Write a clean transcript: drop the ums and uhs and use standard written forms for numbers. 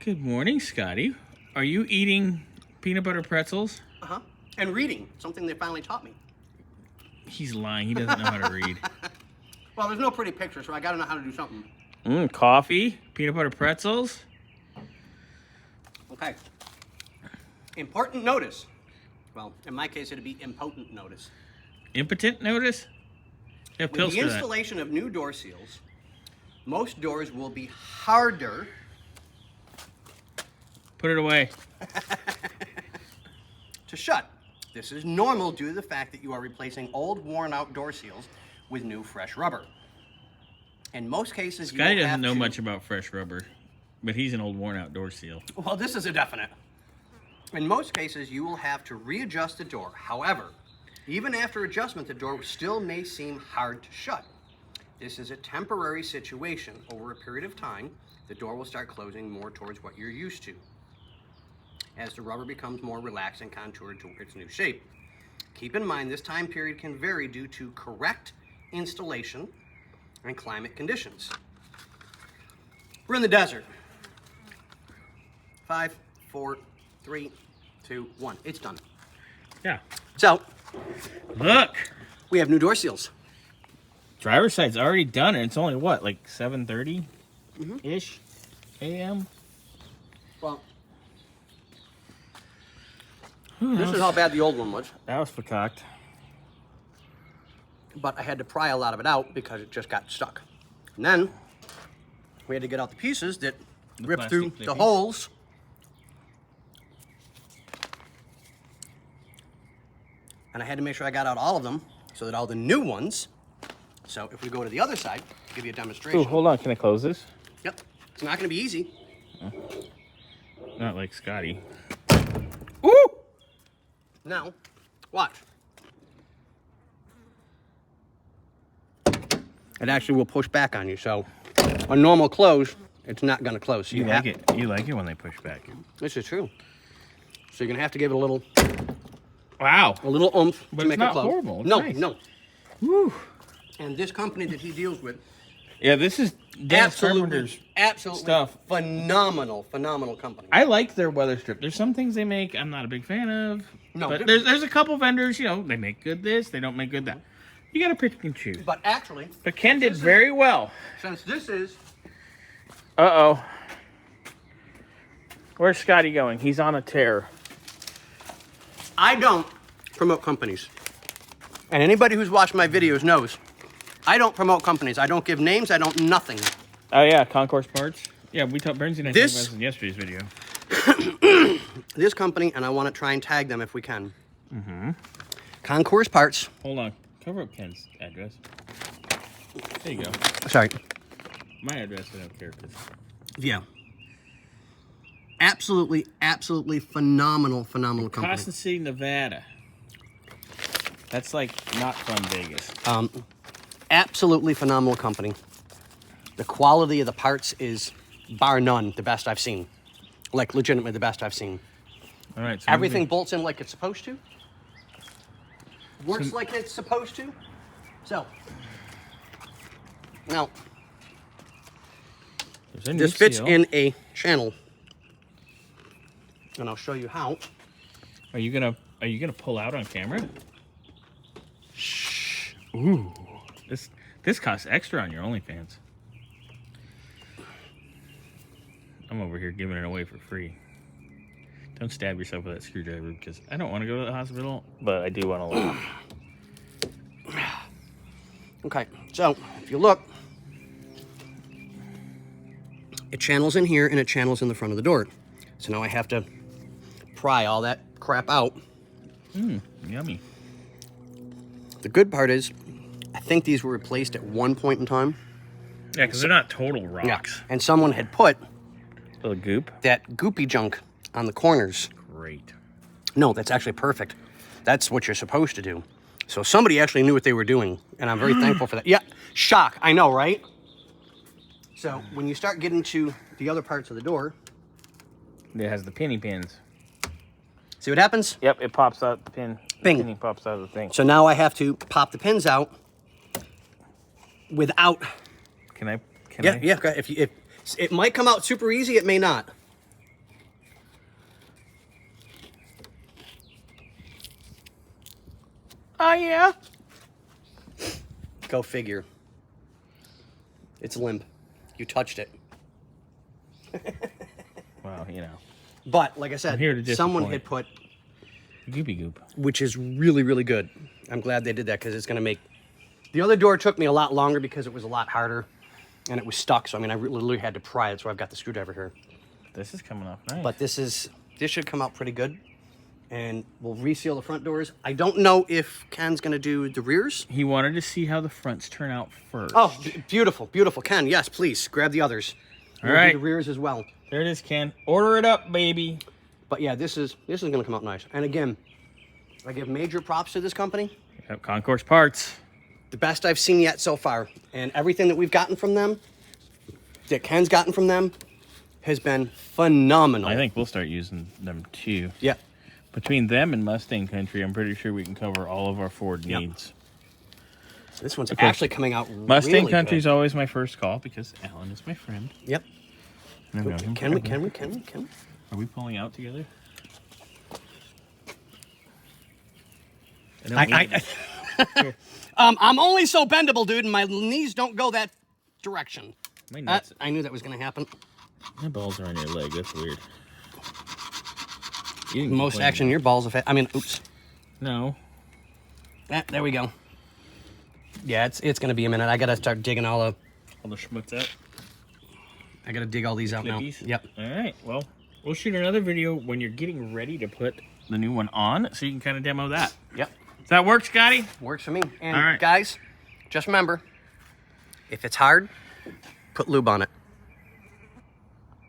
Good morning, Scotty. Are you eating peanut butter pretzels? Uh-huh. And reading, something they finally taught me. He's lying. He doesn't know how to read. Well, there's no pretty picture, so I gotta know how to do something. Coffee, peanut butter pretzels. Okay. Important notice. Well, in my case, it'd be impotent notice. Impotent notice? Yeah, With the installation of new door seals, most doors will be harder. Put it away. To shut. This is normal due to the fact that you are replacing old, worn-out door seals with new, fresh rubber. In most cases, Scotty doesn't know much about fresh rubber, but he's an old, worn-out door seal. Well, this is a definite. In most cases, you will have to readjust the door. However, even after adjustment, the door still may seem hard to shut. This is a temporary situation. Over a period of time, the door will start closing more towards what you're used to, as the rubber becomes more relaxed and contoured to its new shape. Keep in mind, this time period can vary due to correct installation and climate conditions. We're in the desert. 5, 4, 3, 2, 1. It's done. Yeah. So, Look! we have new door seals. Driver's side's already done, and it's only, what, like 7:30-ish a.m.? Well, this is how bad the old one was. That was fakaked. But I had to pry a lot of it out because it just got stuck. And then we had to get out the pieces that ripped through the holes. And I had to make sure I got out all of them so that all the new ones. So if we go to the other side, I'll give you a demonstration. Ooh, hold on. Can I close this? Yep. It's not going to be easy. Not like Scotty. Ooh! Now, watch. It actually will push back on you. So a normal close, it's not going to close. So You like it. You like it when they push back. This is true. So you're going to have to give it a little... Wow. A little oomph But to it's make it not close. horrible. It's No, nice. no. Woo. And this company that he deals with, Yeah, this is Dennis Carpenter's absolutely stuff. phenomenal company. I like their weather strip. There's some things they make I'm not a big fan of. No, but there's a couple vendors, you know, they make good this, they don't make good that. You gotta pick and choose. But actually, But Ken did very well. since this is... Uh-oh. Where's Scotty going? He's on a tear. I don't promote companies. And anybody who's watched my videos knows I don't promote companies. I don't give names. I don't nothing. Oh, yeah, Concourse Parts. Yeah, we talked Bernsey and I talked about this in yesterday's video. This company, and I want to try and tag them if we can. Concourse Parts. Hold on. Cover up Ken's address. There you go. Sorry. My address, I don't care. 'Cause Yeah. Absolutely phenomenal company. Carson City, Nevada. That's like not from Vegas. Absolutely phenomenal company. The quality of the parts is, bar none, the best I've seen. Like, legitimately the best I've seen. All right. So Everything bolts in like it's supposed to. Works like it's supposed to. So, now, this fits in a channel. And I'll show you how. Are you gonna pull out on camera? Shh. Ooh. This costs extra on your OnlyFans. I'm over here giving it away for free. Don't stab yourself with that screwdriver because I don't want to go to the hospital, but I do want to leave. Okay, so if you look, it channels in here and it channels in the front of the door. So now I have to pry all that crap out. Yummy. The good part is, I think these were replaced at one point in time. Yeah, because they're not total rocks. And someone had put A little goop. that goopy junk on the corners. Great. No, that's actually perfect. That's what you're supposed to do. So somebody actually knew what they were doing, and I'm very thankful for that. Yeah, shock, I know, right? So when you start getting to the other parts of the door, It has the penny pins. see what happens? Yep, it pops out the pin. Bing. The penny pops out of the thing. So now I have to pop the pins out without. Can I? If it might come out super easy, it may not. Oh, yeah? Go figure. It's limp. You touched it. Well, you know. But, like I said, I'm here to someone disappoint. had put, Goopy goop. which is really, really good. I'm glad they did that because it's going to make... The other door took me a lot longer because it was a lot harder and it was stuck. So, I mean, I literally had to pry it, so I've got the screwdriver here. This is coming off nice. But this should come out pretty good. And we'll reseal the front doors. I don't know if Ken's going to do the rears. He wanted to see how the fronts turn out first. Oh, beautiful, beautiful. Ken, yes, please, grab the others. All We'll right. do the rears as well. There it is, Ken. Order it up, baby. But yeah, this is going to come out nice. And again, I give major props to this company. Yep, Concourse Parts. The best I've seen yet so far. And everything that we've gotten from them, that Ken's gotten from them, has been phenomenal. I think we'll start using them too. Yeah. Between them and Mustang Country, I'm pretty sure we can cover all of our Ford Yep. needs. So this one's Of course, actually coming out Mustang really Country's good. always my first call because Alan is my friend. Yep. And I've known him Can we? forever. Are we pulling out together? I'm only so bendable, dude, and my knees don't go that direction. My nuts. I knew that was going to happen. My balls are on your leg. That's weird. You didn't Most complain. action, your balls have. I mean, oops. No. There we go. Yeah, it's going to be a minute. I got to start digging all the. All the schmutz out. I got to dig all these out now. Clippies? Yep. All right. Well, we'll shoot another video when you're getting ready to put the new one on, so you can kind of demo that. Yep. Does that work, Scotty? Works for me. And All right. guys, just remember, if it's hard, put lube on it.